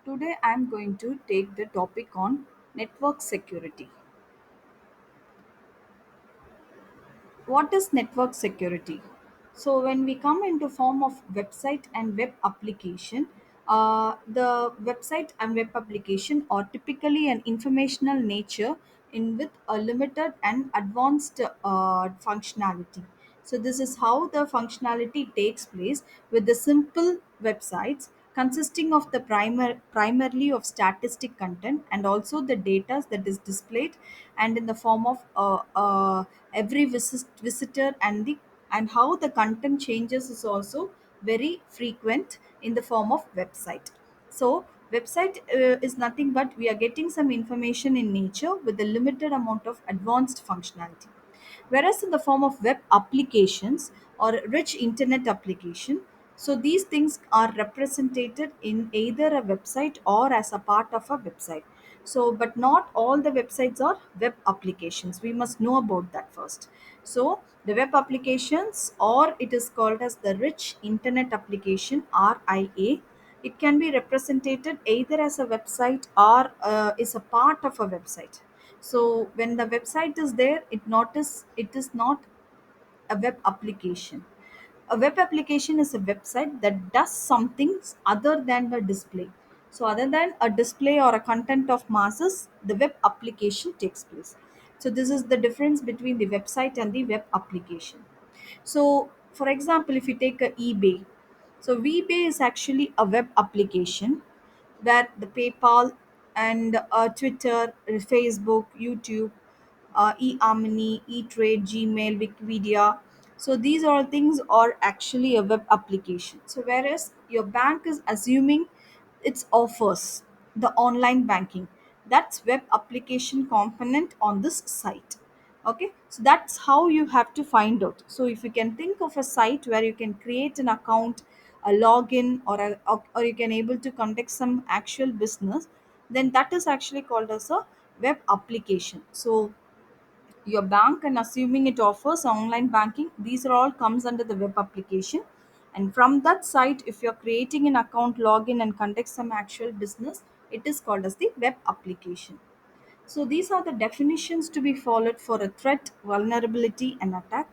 Today I am going to take the topic on network security. What is network security? So when we come into form of website and web application, the website and web application are typically an informational nature in with a limited and advanced functionality. So this is how the functionality takes place with the simple websites consisting of the primarily of statistic content and also the data that is displayed and in the form of every visitor and how the content changes is also very frequent in the form of website. So website is nothing but we are getting some information in nature with a limited amount of advanced functionality. Whereas in the form of web applications or rich internet application, so these things are represented in either a website or as a part of a website. So but not all the websites are web applications, we must know about that first. So the web applications, or it is called as the rich internet application, RIA, it can be represented either as a website or is a part of a website. So when the website is there, it is not a web application. A web application is a website that does something other than the display. So other than a display or a content of masses, the web application takes place. So this is the difference between the website and the web application. So for example, if you take a eBay, so eBay is actually a web application where the PayPal and Twitter, Facebook, YouTube, eHarmony, eTrade, Gmail, Wikipedia. So these all things are actually a web application. So whereas your bank is assuming its offers the online banking, that's web application component on this site. Okay, so that's how you have to find out. So if you can think of a site where you can create an account, a login, or you can able to conduct some actual business, then that is actually called as a web application. So your bank and assuming it offers online banking, these are all comes under the web application. And from that site, if you're creating an account, login and conduct some actual business, it is called as the web application. So these are the definitions to be followed for a threat, vulnerability, and attack.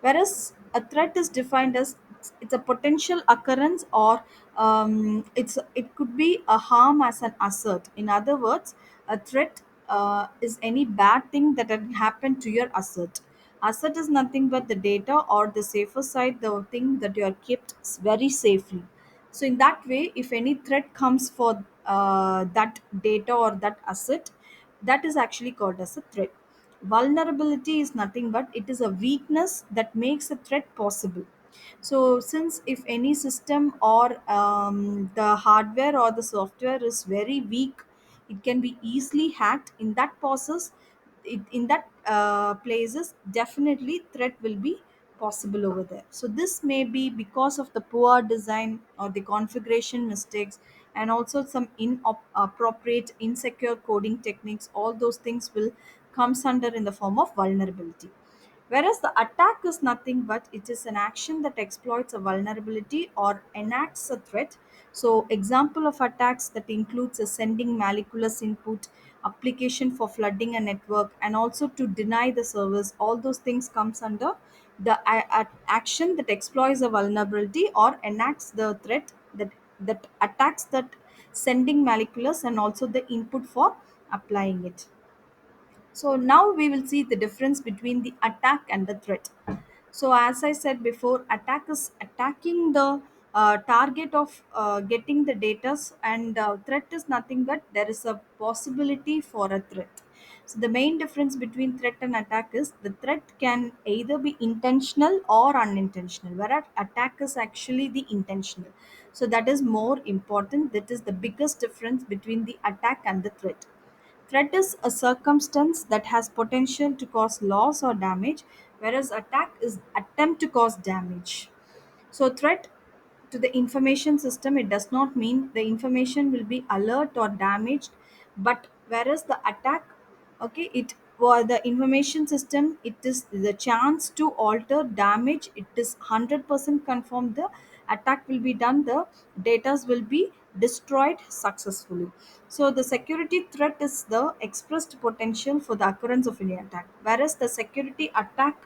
Whereas a threat is defined as it's a potential occurrence, or it could be a harm as an assert. In other words, a threat is any bad thing that had happened to your asset. Asset is nothing but the data, or the safer side, the thing that you are kept very safely. So in that way, if any threat comes for that data or that asset, that is actually called as a threat. Vulnerability is nothing but it is a weakness that makes a threat possible. So since if any system or the hardware or the software is very weak, it can be easily hacked. In that process, in that places, definitely threat will be possible over there. So this may be because of the poor design or the configuration mistakes, and also some inappropriate insecure coding techniques. All those things will comes under in the form of vulnerability. Whereas the attack is nothing but it is an action that exploits a vulnerability or enacts a threat. So example of attacks that includes a sending malicious input, application for flooding a network, and also to deny the service. All those things comes under the action that exploits a vulnerability or enacts the threat that attacks that sending malicious and also the input for applying it. So now we will see the difference between the attack and the threat. So as I said before, attack is attacking the target of getting the data, and threat is nothing but there is a possibility for a threat. So the main difference between threat and attack is the threat can either be intentional or unintentional, whereas attack is actually the intentional. So that is more important. That is the biggest difference between the attack and the threat. Threat is a circumstance that has potential to cause loss or damage, whereas attack is attempt to cause damage. So threat to the information system, it does not mean the information will be alert or damaged, but whereas the attack, okay, it for the information system, it is the chance to alter damage. It is 100% confirmed the attack will be done. The data will be destroyed successfully. So the security threat is the expressed potential for the occurrence of any attack, whereas the security attack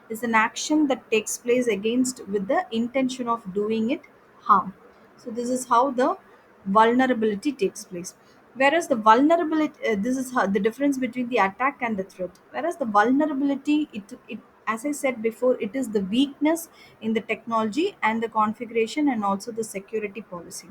is an action that takes place against with the intention of doing it harm. So this is how the vulnerability takes place. Whereas the vulnerability, this is how, the difference between the attack and the threat. Whereas the vulnerability, it as I said before, it is the weakness in the technology and the configuration and also the security policy.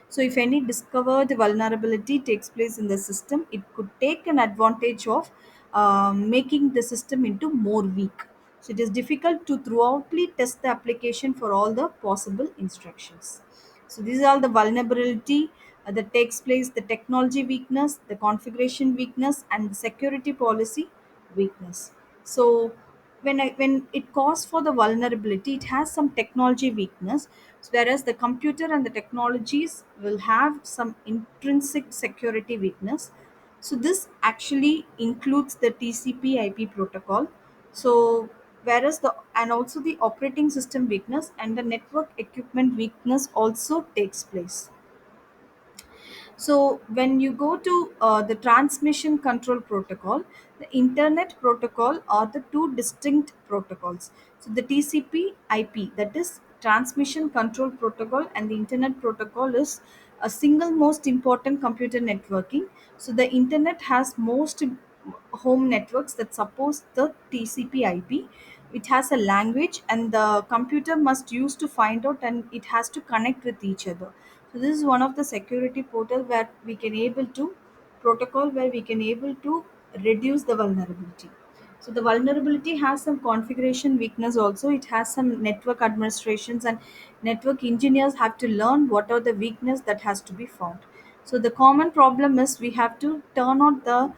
So if any discovered vulnerability takes place in the system, it could take an advantage of making the system into more weak. So it is difficult to throughoutly test the application for all the possible instructions. So these are the vulnerability that takes place, the technology weakness, the configuration weakness, and the security policy weakness. So when it calls for the vulnerability, it has some technology weakness, whereas the computer and the technologies will have some intrinsic security weakness. So this actually includes the TCP/IP protocol. So whereas the and also the operating system weakness and the network equipment weakness also takes place. So when you go to the transmission control protocol, the internet protocol are the two distinct protocols. So the TCP/IP, that is transmission control protocol, and the internet protocol is a single most important computer networking. So the internet has most home networks that supports the TCP/IP. It has a language, and the computer must use to find out, and it has to connect with each other. So this is one of the security portal where we can able to protocol where we can able to reduce the vulnerability. So the vulnerability has some configuration weakness also. It has some network administrations, and network engineers have to learn what are the weakness that has to be found. So the common problem is we have to turn on the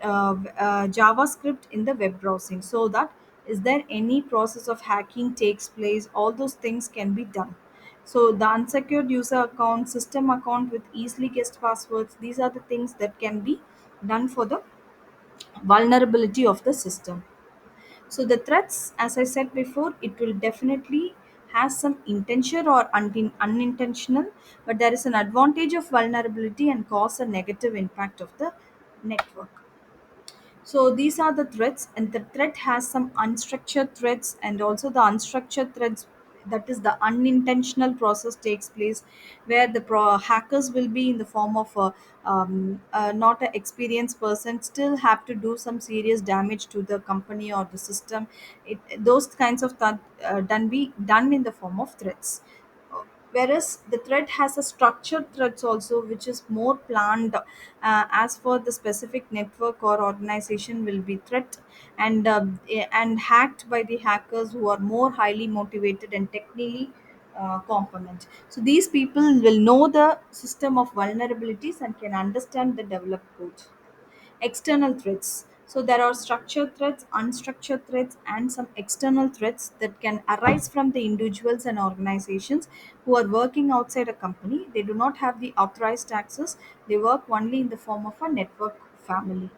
JavaScript in the web browsing, so that is there any process of hacking takes place, all those things can be done. So the unsecured user account, system account with easily guessed passwords, these are the things that can be done for the vulnerability of the system. So the threats, as I said before, it will definitely has some intention or unintentional, but there is an advantage of vulnerability and cause a negative impact of the network. So these are the threats, and the threat has some unstructured threats, and also the unstructured threats, that is the unintentional process takes place, where the hackers will be in the form of not an experienced person, still have to do some serious damage to the company or the system. Those kinds of done in the form of threats. Whereas the thread has a structured threads also, which is more planned, as for the specific network or organization will be threat, and hacked by the hackers who are more highly motivated and technically component. So these people will know the system of vulnerabilities and can understand the developed code. External threats. So there are structured threats, unstructured threats, and some external threats that can arise from the individuals and organizations who are working outside a company. They do not have the authorized access. They work only in the form of a network family.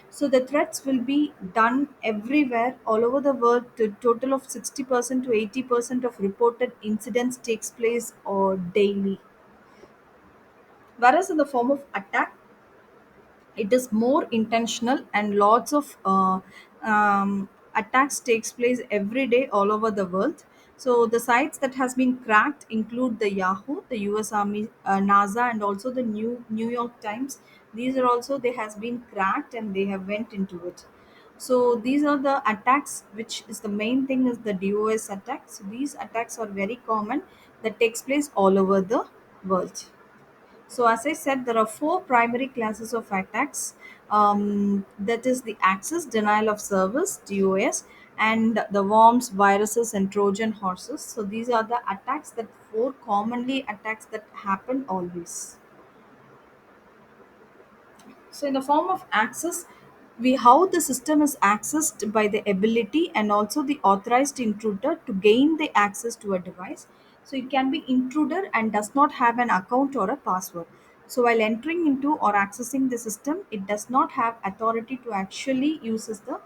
So the threats will be done everywhere, all over the world. The total of 60% to 80% of reported incidents takes place or daily. Whereas in the form of attack, it is more intentional, and lots of attacks takes place every day all over the world. So the sites that has been cracked include the Yahoo, the US Army, NASA, and also the New York Times. These are also, they has been cracked and they have went into it. So these are the attacks, which is the main thing is the DOS attacks. So these attacks are very common, that takes place all over the world. So, as I said, there are four primary classes of attacks. That is the access, denial of service, DOS, and the worms, viruses, and Trojan horses. So, these are the attacks, that four commonly attacks that happen always. So in the form of access, we how the system is accessed by the ability and also the authorized intruder to gain the access to a device. So it can be intruder and does not have an account or a password. So while entering into or accessing the system, it does not have authority to actually uses the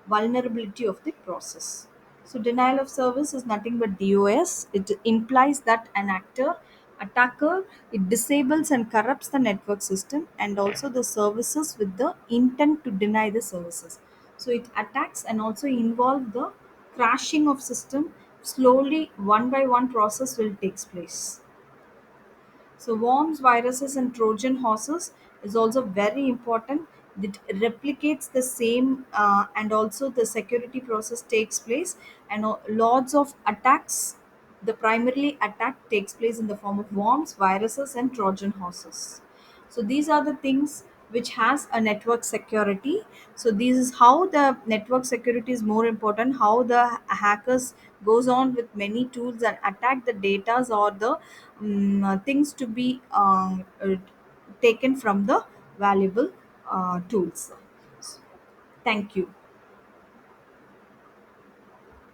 vulnerability of the process. So denial of service is nothing but DOS. It implies that an actor Attacker, it disables and corrupts the network system and also the services with the intent to deny the services. So it attacks and also involve the crashing of system. Slowly, one by one process will takes place. So worms, viruses, and Trojan horses is also very important. It replicates the same, and also the security process takes place, and lots of attacks. The primarily attack takes place in the form of worms, viruses, and Trojan horses. So these are the things which has a network security. So this is how the network security is more important, how the hackers goes on with many tools and attack the datas or the things to be taken from the valuable tools. Thank you.